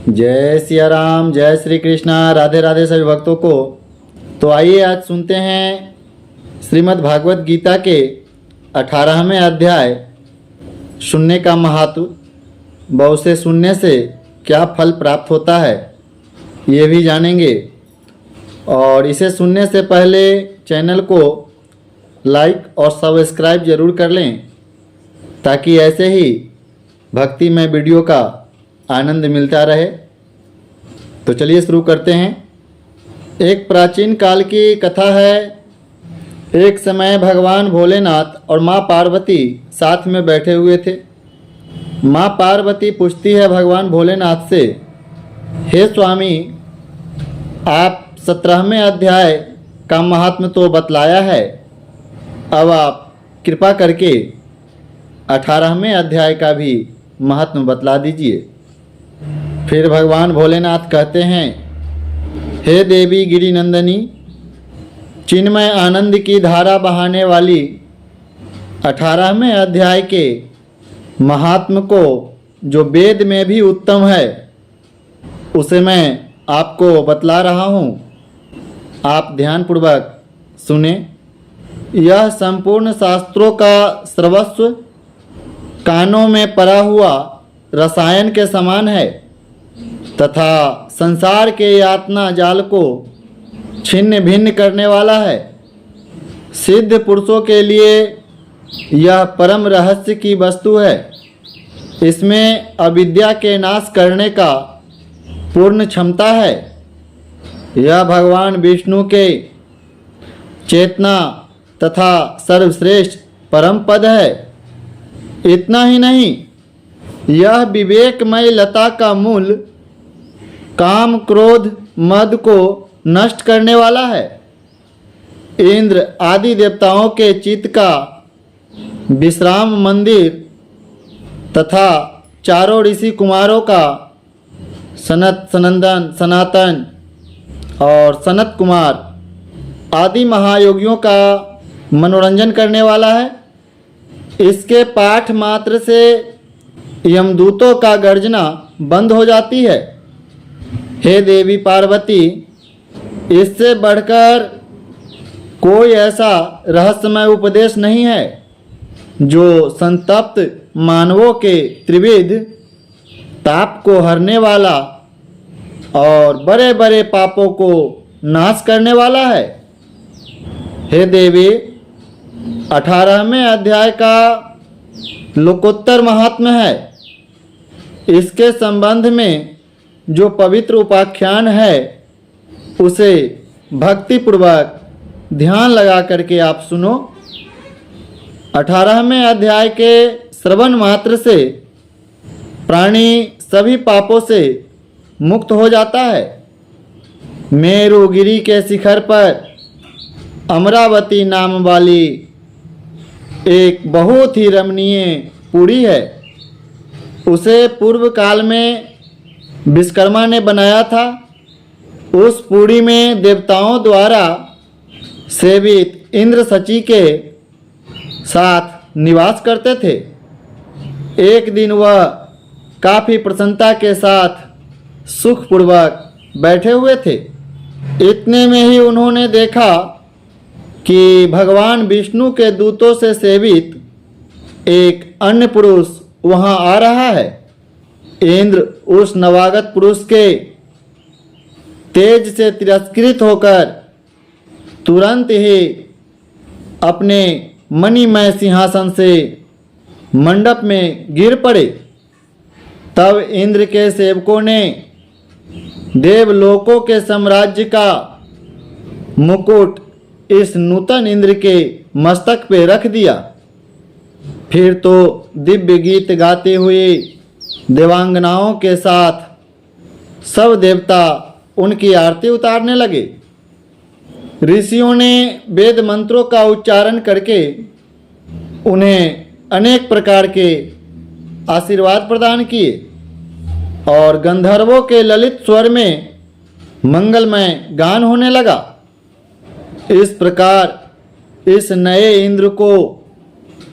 जय सिया राम, जय श्री कृष्णा, राधे राधे सभी भक्तों को। तो आइए आज सुनते हैं श्रीमद् भागवत गीता के 18वें अध्याय सुनने का महत्व व उसे सुनने से क्या फल प्राप्त होता है ये भी जानेंगे। और इसे सुनने से पहले चैनल को लाइक और सब्सक्राइब जरूर कर लें ताकि ऐसे ही भक्तिमय वीडियो का आनंद मिलता रहे। तो चलिए शुरू करते हैं। एक प्राचीन काल की कथा है। एक समय भगवान भोलेनाथ और माँ पार्वती साथ में बैठे हुए थे। माँ पार्वती पूछती है भगवान भोलेनाथ से, हे स्वामी, आप 17वें अध्याय का महात्म्य तो बतलाया है, अब आप कृपा करके 18वें अध्याय का भी महात्म्य बतला दीजिए। फिर भगवान भोलेनाथ कहते हैं, हे देवी गिरिनंदिनी, चिन्मय आनंद की धारा बहाने वाली 18वें अध्याय के महात्म्य को जो वेद में भी उत्तम है उसे मैं आपको बतला रहा हूँ। आप ध्यानपूर्वक सुने। यह संपूर्ण शास्त्रों का सर्वस्व कानों में पड़ा हुआ रसायन के समान है तथा संसार के यातना जाल को छिन्न भिन्न करने वाला है। सिद्ध पुरुषों के लिए यह परम रहस्य की वस्तु है। इसमें अविद्या के नाश करने का पूर्ण क्षमता है। यह भगवान विष्णु के चेतना तथा सर्वश्रेष्ठ परम पद है। इतना ही नहीं, यह विवेकमय लता का मूल काम क्रोध मद को नष्ट करने वाला है। इंद्र आदि देवताओं के चित्त का विश्राम मंदिर तथा चारों ऋषि कुमारों का सनातन और सनत कुमार आदि महायोगियों का मनोरंजन करने वाला है। इसके पाठ मात्र से यमदूतों का गर्जना बंद हो जाती है। हे देवी पार्वती, इससे बढ़कर कोई ऐसा रहस्यमय उपदेश नहीं है जो संतप्त मानवों के त्रिविध ताप को हरने वाला और बड़े बड़े पापों को नाश करने वाला है। हे देवी, 18वें अध्याय का लोकोत्तर महात्म्य है। इसके संबंध में जो पवित्र उपाख्यान है उसे भक्तिपूर्वक ध्यान लगा करके आप सुनो। 18वें अध्याय के श्रवण मात्र से प्राणी सभी पापों से मुक्त हो जाता है। मेरुगिरी के शिखर पर अमरावती नाम वाली एक बहुत ही रमणीय पुरी है। उसे पूर्व काल में विश्वकर्मा ने बनाया था। उस पुरी में देवताओं द्वारा सेवित इंद्र सची के साथ निवास करते थे। एक दिन वह काफ़ी प्रसन्नता के साथ सुखपूर्वक बैठे हुए थे। इतने में ही उन्होंने देखा कि भगवान विष्णु के दूतों से सेवित एक अन्य पुरुष वहां आ रहा है। इंद्र उस नवागत पुरुष के तेज से तिरस्कृत होकर तुरंत ही अपने मणिमय सिंहासन से मंडप में गिर पड़े। तब इंद्र के सेवकों ने देवलोकों के साम्राज्य का मुकुट इस नूतन इंद्र के मस्तक पे रख दिया। फिर तो दिव्य गीत गाते हुए देवांगनाओं के साथ सब देवता उनकी आरती उतारने लगे। ऋषियों ने वेद मंत्रों का उच्चारण करके उन्हें अनेक प्रकार के आशीर्वाद प्रदान किए और गंधर्वों के ललित स्वर में मंगलमय गान होने लगा। इस प्रकार इस नए इंद्र को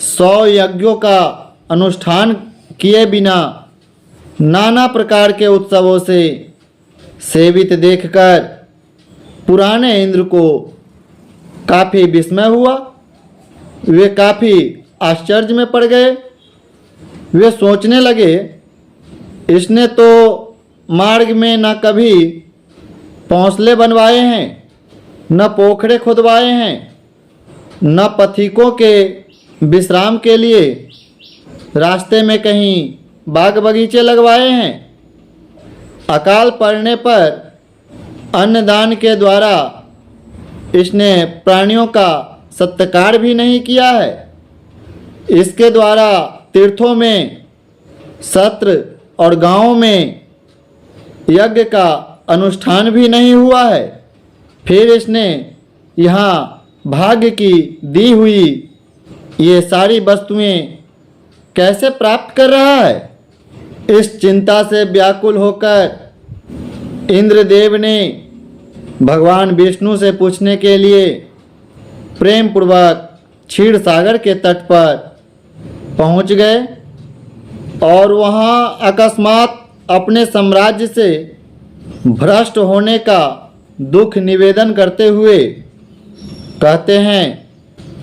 100 यज्ञों का अनुष्ठान किए बिना नाना प्रकार के उत्सवों से सेवित देखकर पुराने इंद्र को काफ़ी विस्मय हुआ। वे काफ़ी आश्चर्य में पड़ गए। वे सोचने लगे, इसने तो मार्ग में न कभी पौंसले बनवाए हैं, न पोखरे खुदवाए हैं, न पथिकों के विश्राम के लिए रास्ते में कहीं बाग बगीचे लगवाए हैं। अकाल पड़ने पर अन्नदान के द्वारा इसने प्राणियों का सत्कार भी नहीं किया है। इसके द्वारा तीर्थों में, सत्र और गांवों में यज्ञ का अनुष्ठान भी नहीं हुआ है। फिर इसने यहाँ भाग्य की दी हुई ये सारी वस्तुएं कैसे प्राप्त कर रहा है। इस चिंता से व्याकुल होकर इंद्रदेव ने भगवान विष्णु से पूछने के लिए प्रेम पूर्वक क्षीर सागर के तट पर पहुंच गए और वहां अकस्मात अपने साम्राज्य से भ्रष्ट होने का दुख निवेदन करते हुए कहते हैं,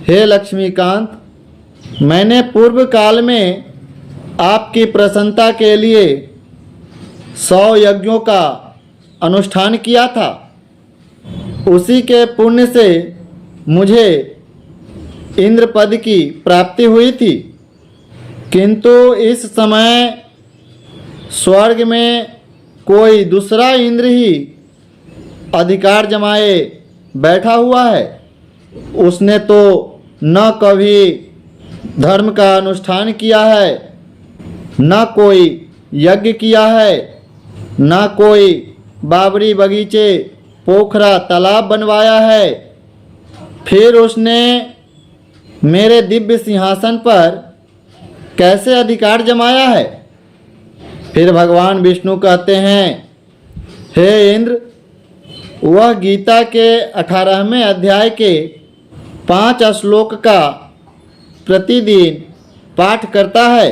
हे लक्ष्मीकांत, मैंने पूर्व काल में आपकी प्रसन्नता के लिए 100 यज्ञों का अनुष्ठान किया था। उसी के पुण्य से मुझे इंद्र पद की प्राप्ति हुई थी, किंतु इस समय स्वर्ग में कोई दूसरा इंद्र ही अधिकार जमाए बैठा हुआ है। उसने तो न कभी धर्म का अनुष्ठान किया है, न कोई यज्ञ किया है, न कोई बाबरी बगीचे, पोखरा, तालाब बनवाया है। फिर उसने मेरे दिव्य सिंहासन पर कैसे अधिकार जमाया है। फिर भगवान विष्णु कहते हैं, हे इंद्र, वह गीता के 18वें अध्याय के 5 श्लोक का प्रतिदिन पाठ करता है।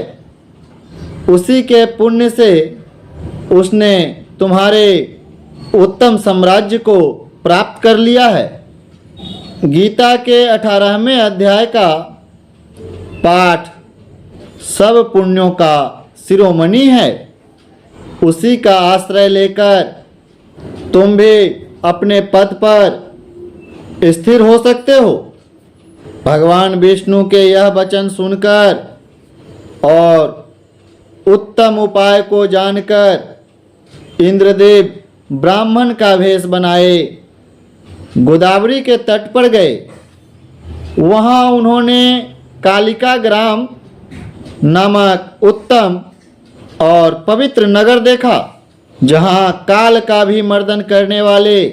उसी के पुण्य से उसने तुम्हारे उत्तम साम्राज्य को प्राप्त कर लिया है। गीता के 18वें अध्याय का पाठ सब पुण्यों का शिरोमणि है। उसी का आश्रय लेकर तुम भी अपने पद पर स्थिर हो सकते हो। भगवान विष्णु के यह वचन सुनकर और उत्तम उपाय को जानकर इंद्रदेव ब्राह्मण का वेश बनाए गोदावरी के तट पर गए। वहाँ उन्होंने कालिका ग्राम नामक उत्तम और पवित्र नगर देखा, जहाँ काल का भी मर्दन करने वाले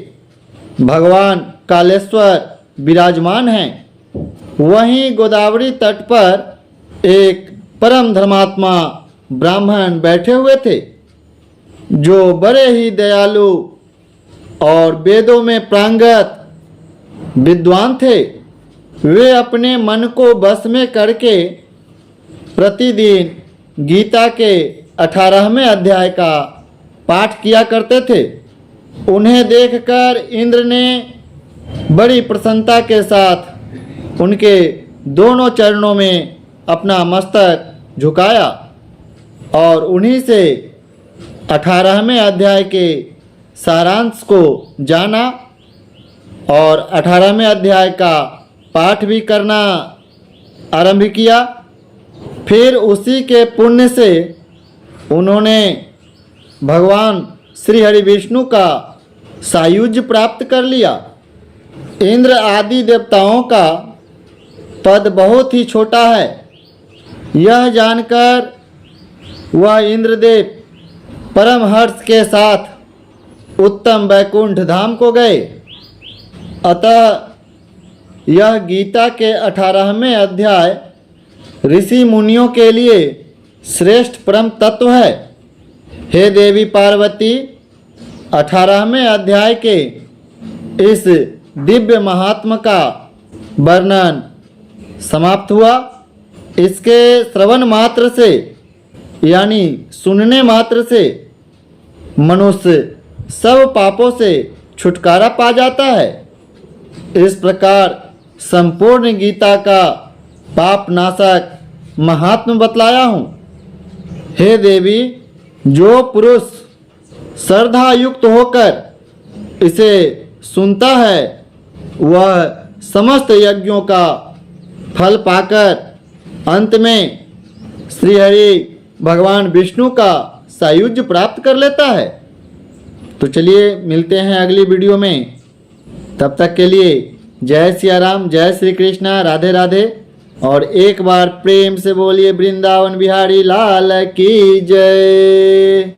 भगवान कालेश्वर विराजमान हैं। वहीं गोदावरी तट पर एक परम धर्मात्मा ब्राह्मण बैठे हुए थे, जो बड़े ही दयालु और वेदों में प्रांगत विद्वान थे। वे अपने मन को बस में करके प्रतिदिन गीता के 18वें अध्याय का पाठ किया करते थे। उन्हें देखकर इंद्र ने बड़ी प्रसन्नता के साथ उनके दोनों चरणों में अपना मस्तक झुकाया और उन्हीं से 18वें अध्याय के सारांश को जाना और 18वें अध्याय का पाठ भी करना आरंभ किया। फिर उसी के पुण्य से उन्होंने भगवान श्री हरि विष्णु का सायुज्य प्राप्त कर लिया। इंद्र आदि देवताओं का पद बहुत ही छोटा है। यह जानकर वह इंद्रदेव परम हर्ष के साथ उत्तम वैकुंठ धाम को गए। अतः यह गीता के 18वें अध्याय ऋषि मुनियों के लिए श्रेष्ठ परम तत्व है। हे देवी पार्वती, 18वें अध्याय के इस दिव्य महात्मा का वर्णन समाप्त हुआ। इसके श्रवण मात्र से यानी सुनने मात्र से मनुष्य सब पापों से छुटकारा पा जाता है। इस प्रकार संपूर्ण गीता का पाप नाशक महात्म बतलाया हूँ। हे देवी, जो पुरुष श्रद्धा युक्त होकर इसे सुनता है वह समस्त यज्ञों का फल पाकर अंत में श्री हरि भगवान विष्णु का सायुज्य प्राप्त कर लेता है। तो चलिए मिलते हैं अगली वीडियो में। तब तक के लिए जय सिया राम, जय श्री कृष्णा, राधे राधे। और एक बार प्रेम से बोलिए वृंदावन बिहारी लाल की जय।